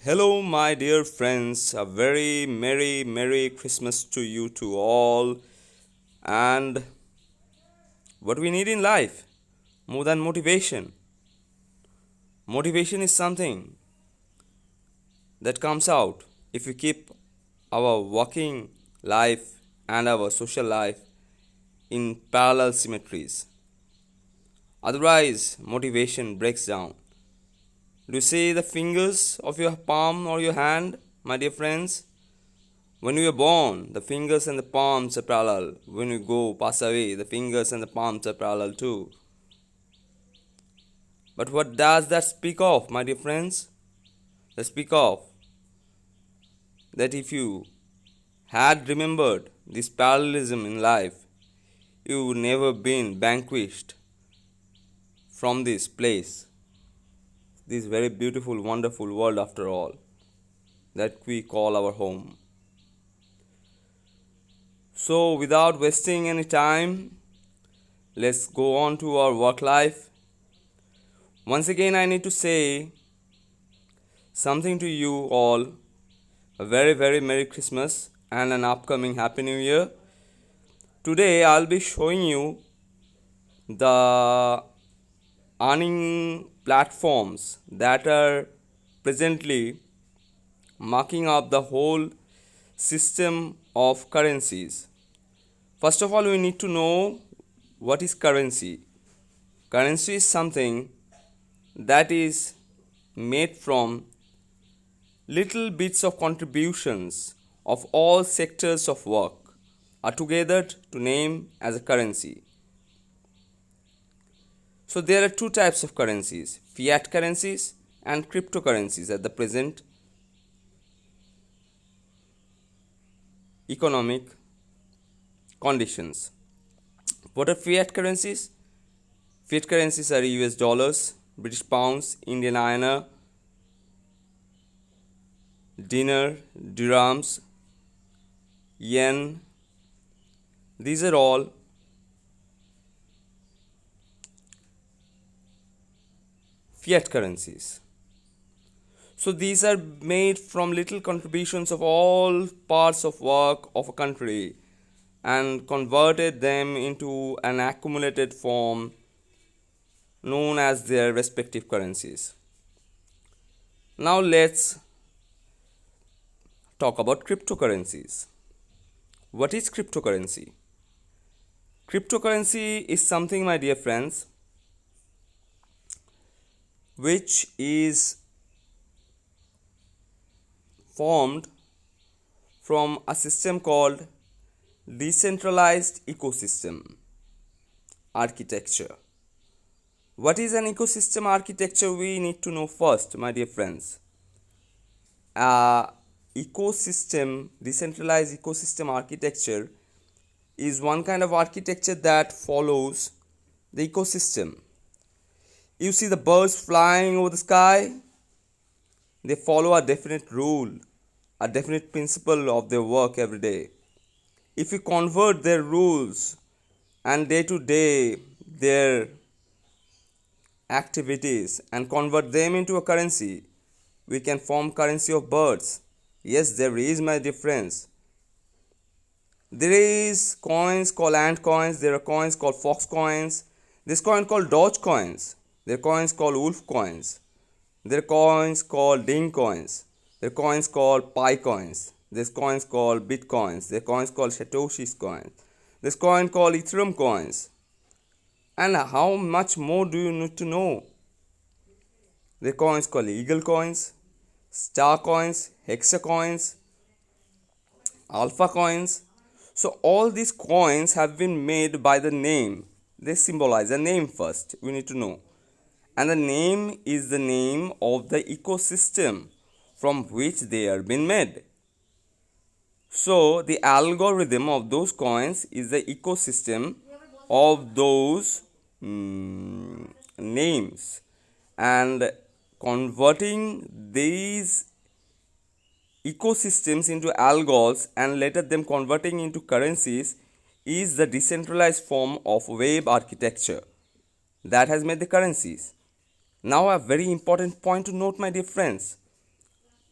Hello, my dear friends. A very Merry Christmas to you to all. And what we need in life more than motivation. Motivation is something that comes out if we keep our working life and our social life in parallel symmetries. Otherwise, motivation breaks down. Do you see the fingers of your palm or your hand, my dear friends? When we are born, the fingers and the palms are parallel. When we go pass away, the fingers and the palms are parallel too. But what does that speak of, my dear friends? That speak of that if you had remembered this parallelism in life, you would never been vanquished from this place, this very beautiful, wonderful world after all, that we call our home. So, without wasting any time, let's go on to our work life. Once again, I need to say something to you all, a very Merry Christmas and an upcoming Happy New Year. Today, I'll be showing you the earning platforms that are presently marking up the whole system of currencies. First of all, we need to know what is currency. Currency is something that is made from little bits of contributions of all sectors of work are together to name as a currency. So there are two types of currencies, fiat currencies and cryptocurrencies at the present economic conditions. What are fiat currencies? Fiat currencies are US dollars, British pounds, Indian INR, dinar, dirhams, yen. These are all fiat currencies. So these are made from little contributions of all parts of work of a country and converted them into an accumulated form known as their respective currencies. Now let's talk about cryptocurrencies. What is cryptocurrency? Cryptocurrency is something, my dear friends, which is formed from a system called decentralized ecosystem architecture. What is an ecosystem architecture? We need to know first, my dear friends. Decentralized ecosystem architecture is one kind of architecture that follows the ecosystem. You see the birds flying over the sky, they follow a definite rule, a definite principle of their work every day. If we convert their rules and day to day their activities and convert them into a currency, we can form currency of birds. Yes, there is my difference. There is coins called ant coins, there are coins called fox coins, there's coin called Doge coins, there are coins called wolf coins, there are coins called ding coins, there are coins called pi coins, there's coins called bitcoins, there are coins called satoshi's coins, there's coin called ethereum coins. And how much more do you need to know? There are coins called eagle coins, star coins, hexa coins, alpha coins. So all these coins have been made by the name. They symbolize a name first, we need to know. And the name is the name of the ecosystem from which they are being made. So the algorithm of those coins is the ecosystem of those names, and converting these ecosystems into algos and later them converting into currencies is the decentralized form of web architecture that has made the currencies. Now a very important point to note, my dear friends.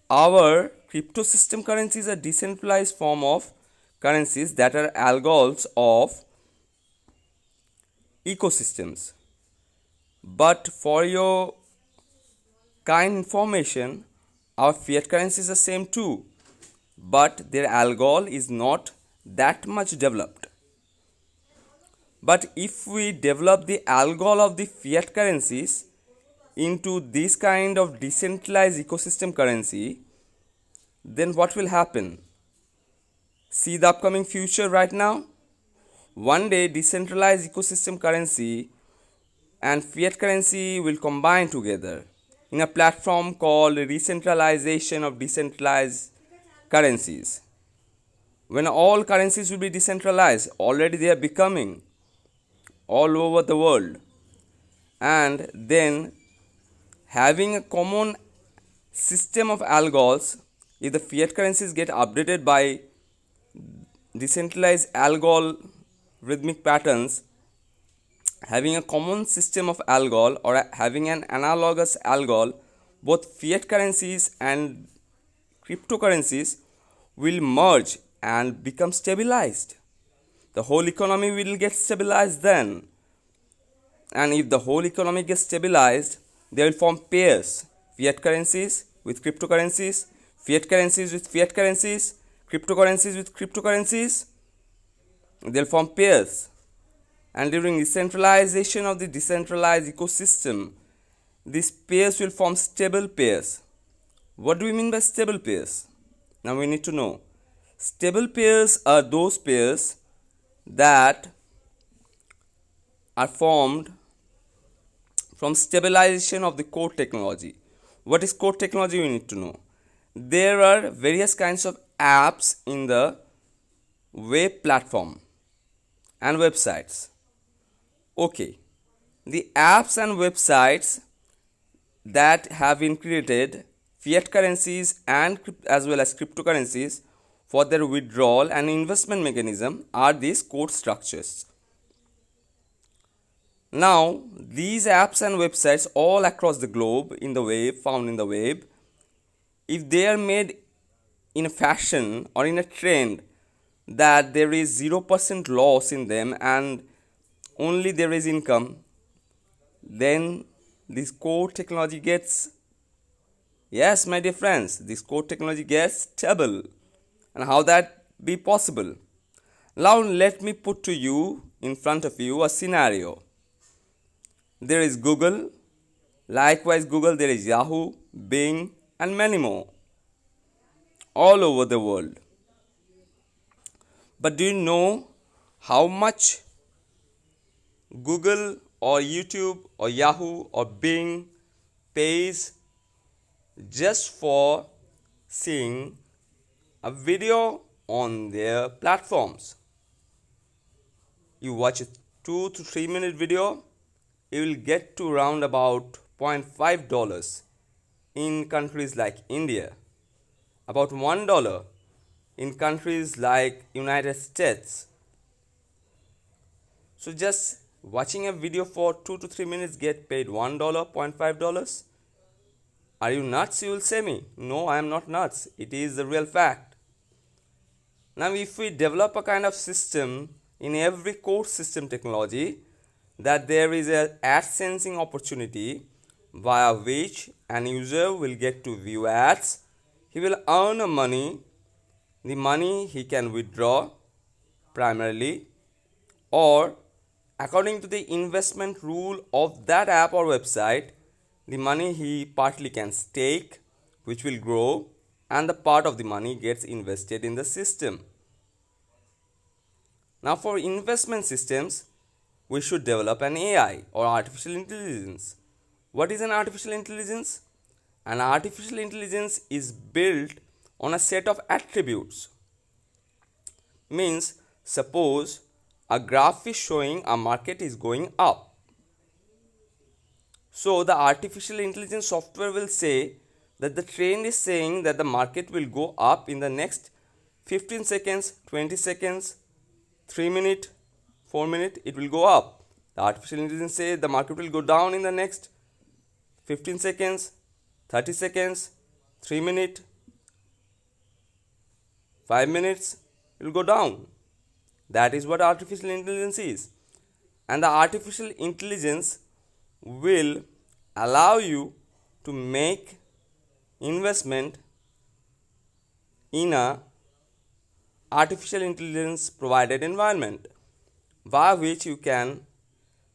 Our crypto system currencies are decentralized form of currencies that are algorithms of ecosystems. But for your kind information, our fiat currency is the same too, but their algol is not that much developed. But if we develop the algol of the fiat currencies into this kind of decentralized ecosystem currency, then what will happen? See the upcoming future right now? One day decentralized ecosystem currency and fiat currency will combine together in a platform called decentralization of decentralized currencies. When all currencies will be decentralized, already they are becoming all over the world, and then having a common system of algols, if the fiat currencies get updated by decentralized algorithmic patterns, having a common system of algol or having an analogous algol, both fiat currencies and cryptocurrencies will merge and become stabilized. The whole economy will get stabilized then. And if the whole economy gets stabilized, they will form pairs: fiat currencies with cryptocurrencies, fiat currencies with fiat currencies, cryptocurrencies with cryptocurrencies. They'll form pairs. And during decentralization of the decentralized ecosystem, these pairs will form stable pairs. What do we mean by stable pairs? Now we need to know. Stable pairs are those pairs that are formed from stabilization of the core technology. What is core technology? We need to know. There are various kinds of apps in the web platform and websites. Okay, the apps and websites that have been created, fiat currencies and as well as cryptocurrencies, for their withdrawal and investment mechanism are these code structures. Now, these apps and websites all across the globe in the web, found in the web, if they are made in a fashion or in a trend that there is 0% loss in them and only there is income, then this core technology gets, yes my dear friends, this core technology gets stable. And how that be possible? Now let me put to you, in front of you, a scenario. There is Google, likewise Google, there is Yahoo, Bing and many more all over the world. But do you know how much Google or YouTube or Yahoo or Bing pays just for seeing a video on their platforms? You watch a 2 to 3 minute video, you will get to around about $0.5 in countries like India, about $1 in countries like United States. So just watching a video for 2 to 3 minutes get paid $1, $0.5. Are you nuts? You will say me. No, I am not nuts. It is the real fact. Now if we develop a kind of system in every core system technology, that there is a ad sensing opportunity via which an user will get to view ads, he will earn a money, the money he can withdraw primarily, or according to the investment rule of that app or website, the money he partly can stake, which will grow, and the part of the money gets invested in the system. Now for investment systems, we should develop an AI or artificial intelligence. What is an artificial intelligence? An artificial intelligence is built on a set of attributes. Means, suppose a graph is showing a market is going up. So the artificial intelligence software will say that the trend is saying that the market will go up in the next 15 seconds, 20 seconds, 3 minutes, 4 minutes, it will go up. The artificial intelligence says the market will go down in the next 15 seconds, 30 seconds, 3 minutes, 5 minutes it will go down. That is what artificial intelligence is. And the artificial intelligence will allow you to make investment in a artificial intelligence provided environment, by which you can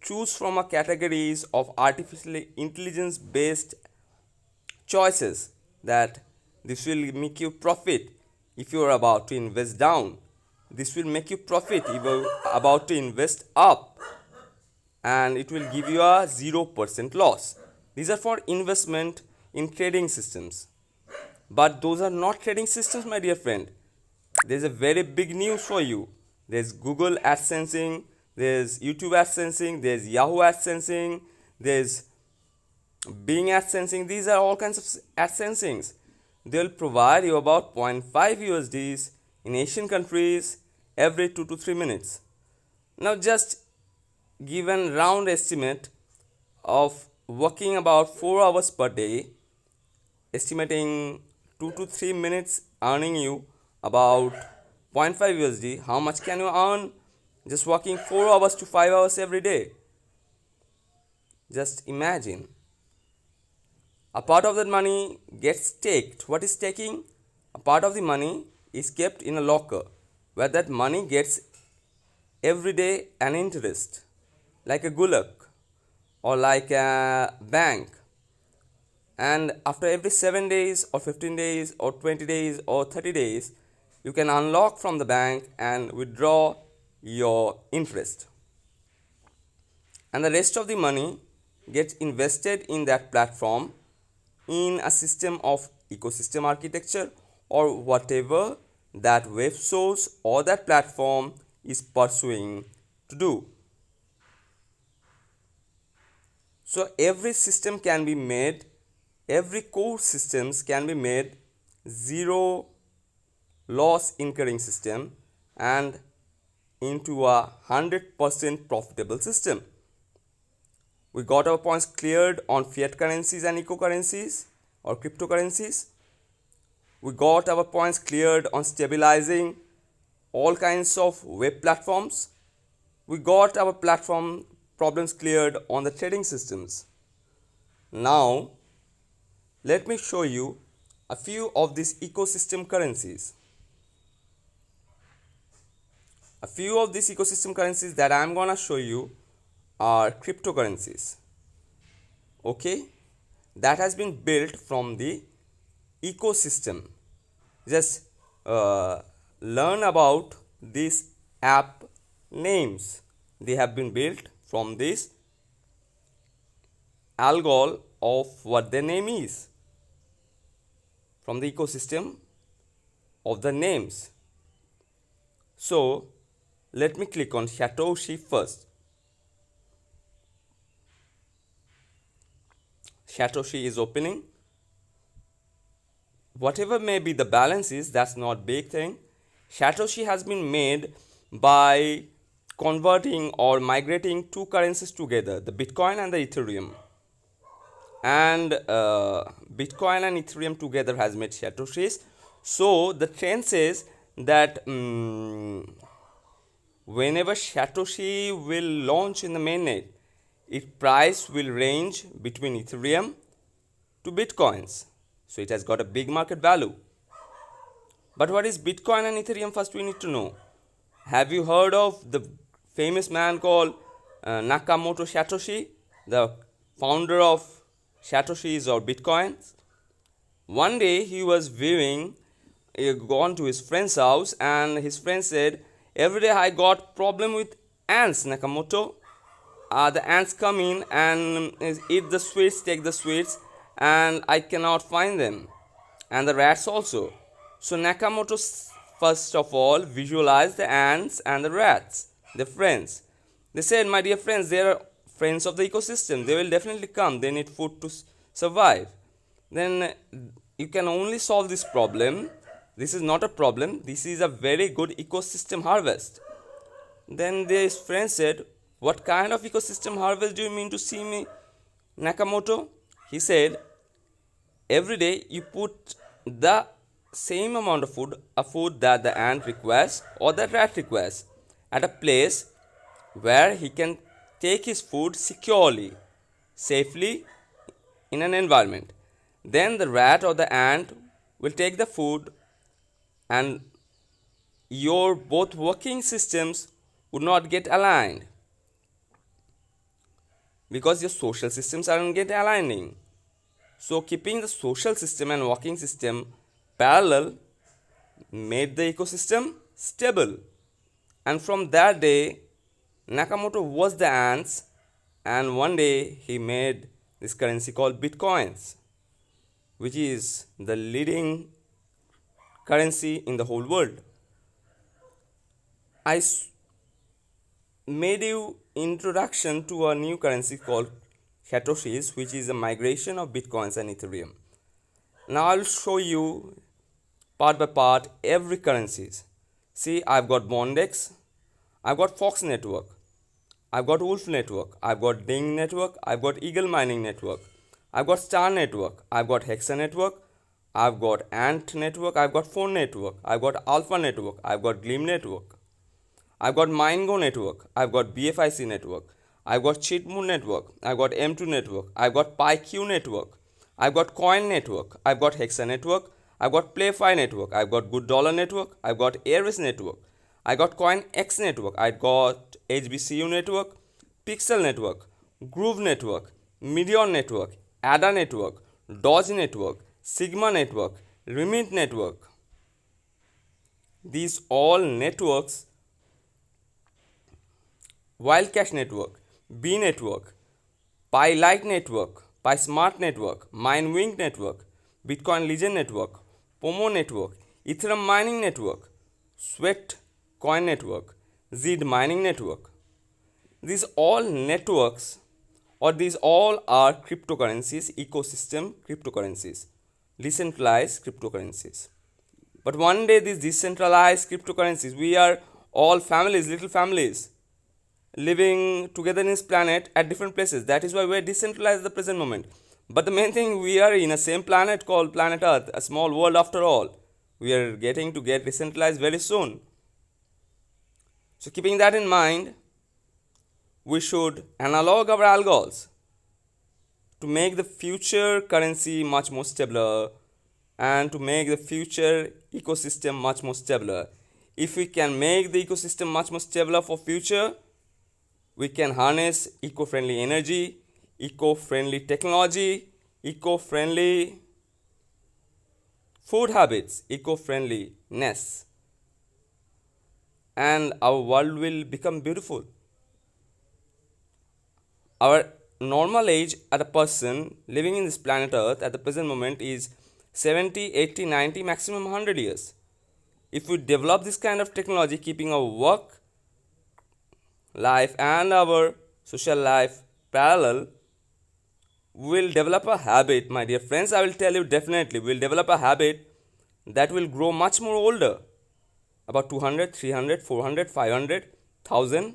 choose from a categories of artificial intelligence based choices, that this will make you profit if you are about to invest down, this will make you profit if you are about to invest up, and it will give you a 0% loss. These are for investment in trading systems. But those are not trading systems, my dear friend. There's a very big news for you. There's Google AdSensing, there's YouTube AdSensing, there's Yahoo AdSensing, there's Bing AdSensing. These are all kinds of AdSensings. They'll provide you about 0.5 USDs in Asian countries every 2 to 3 minutes. Now just give a round estimate of working about 4 hours per day, estimating 2 to 3 minutes earning you about 0.5 USD. How much can you earn just working 4 hours to 5 hours every day? Just imagine. A part of that money gets staked. What is staking? A part of the money is kept in a locker where that money gets every day an interest, like a gulak or like a bank. And after every 7 days or 15 days or 20 days or 30 days, you can unlock from the bank and withdraw your interest. And the rest of the money gets invested in that platform in a system of ecosystem architecture or whatever that web source or that platform is pursuing to do. So every system can be made, every core systems can be made zero loss incurring system and into a 100% profitable system. We got our points cleared on fiat currencies and eco currencies or cryptocurrencies. We got our points cleared on stabilizing all kinds of web platforms. We got our platform problems cleared on the trading systems. Now, let me show you a few of these ecosystem currencies. A few of these ecosystem currencies that I am gonna show you are cryptocurrencies. Okay, that has been built from the ecosystem. Just learn about these app names. They have been built from this algol of what their name is, from the ecosystem of the names. So let me click on Satoshi first. Satoshi is opening. Whatever may be the balances, that's not big thing. Satoshi has been made by converting or migrating two currencies together, the Bitcoin and the Ethereum. And Bitcoin and Ethereum together has made Satoshis. So the trend says that whenever Satoshi will launch in the mainnet, its price will range between Ethereum to Bitcoins. So it has got a big market value. But what is Bitcoin and Ethereum? First we need to know. Have you heard of the famous man called Nakamoto Satoshi, the founder of Satoshis or Bitcoins? One day he was viewing, gone to his friend's house, and his friend said, every day I got problem with ants, Nakamoto. The ants come in and eat the sweets, take the sweets, and I cannot find them, and the rats also. So Nakamoto first of all visualized the ants and the rats, the friends. They said, my dear friends, they are friends of the ecosystem, they will definitely come, they need food to survive. Then you can only solve this problem. This is not a problem, this is a very good ecosystem harvest. Then this friend said, what kind of ecosystem harvest do you mean to see me, Nakamoto? He said, every day you put the same amount of food, a food that the ant requires or the rat requires, at a place where he can take his food securely, safely in an environment. Then the rat or the ant will take the food, and your both working systems would not get aligned because your social systems aren't get aligning. So keeping the social system and working system parallel made the ecosystem stable. And from that day, Nakamoto was the ants, and one day he made this currency called Bitcoins, which is the leading currency in the whole world. I made you introduction to a new currency called Satoshis, which is a migration of Bitcoins and Ethereum. Now I'll show you part by part every currencies. See, I've got Bondex, I've got Fox Network, I've got Wolf Network, I've got Ding Network, I've got Eagle Mining Network, I've got Star Network, I've got Hexa Network, I've got Ant Network, I've got Phone Network, I've got Alpha Network, I've got Gleam Network, I've got MindGo Network, I've got BFIC Network, I've got Cheatmoon Network, I've got M2 Network, I've got PyQ Network, I've got Coin Network, I've got Hexa Network, I've got PlayFi Network, I've got Good Dollar Network, I've got Airways Network, I got CoinX Network, I got HBCU Network, Pixel Network, Groove Network, Medion Network, ADA Network, Doge Network, Sigma Network, Remit Network. These all networks, Wildcash Network, B Network, PyLite Network, PySmart Network, MindWing Network, Bitcoin Legend Network, Pomo Network, Ethereum Mining Network, Sweat Coin Network, Zed Mining Network. These all networks, or these all are cryptocurrencies, ecosystem cryptocurrencies, decentralized cryptocurrencies. But one day these decentralized cryptocurrencies, we are all families, little families, living together in this planet at different places. That is why we are decentralized at the present moment. But the main thing, we are in a same planet called planet Earth, a small world after all. We are getting to get decentralized very soon. So keeping that in mind, we should analog our algos to make the future currency much more stabler and to make the future ecosystem much more stabler. If we can make the ecosystem much more stabler for future, we can harness eco-friendly energy, eco-friendly technology, eco-friendly food habits, eco-friendliness, and our world will become beautiful. Our normal age at a person living in this planet Earth at the present moment is 70, 80, 90, maximum 100 years. If we develop this kind of technology, keeping our work life and our social life parallel, we'll develop a habit, my dear friends. I will tell you, definitely we'll develop a habit that will grow much more older, about 200, 300, 400, 500, 1000,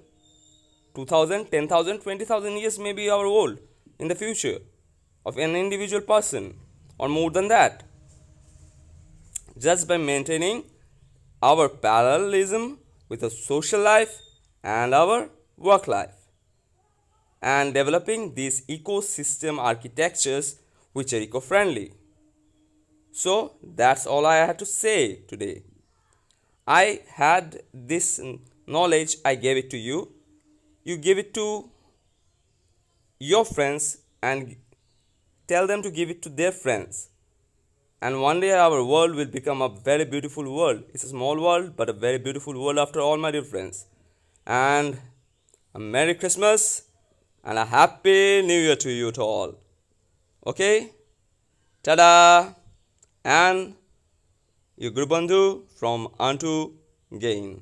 2000, 10,000, 20,000 years may be our old in the future of an individual person, or more than that, just by maintaining our parallelism with a social life and our work life, and developing these ecosystem architectures which are eco-friendly. So that's all I had to say today. I had this knowledge, I gave it to you. You give it to your friends and tell them to give it to their friends. And one day our world will become a very beautiful world. It's a small world, but a very beautiful world after all, my dear friends. And a Merry Christmas and a Happy New Year to you to all. Okay? Ta-da! And your Guru Bandhu from Unto Gain.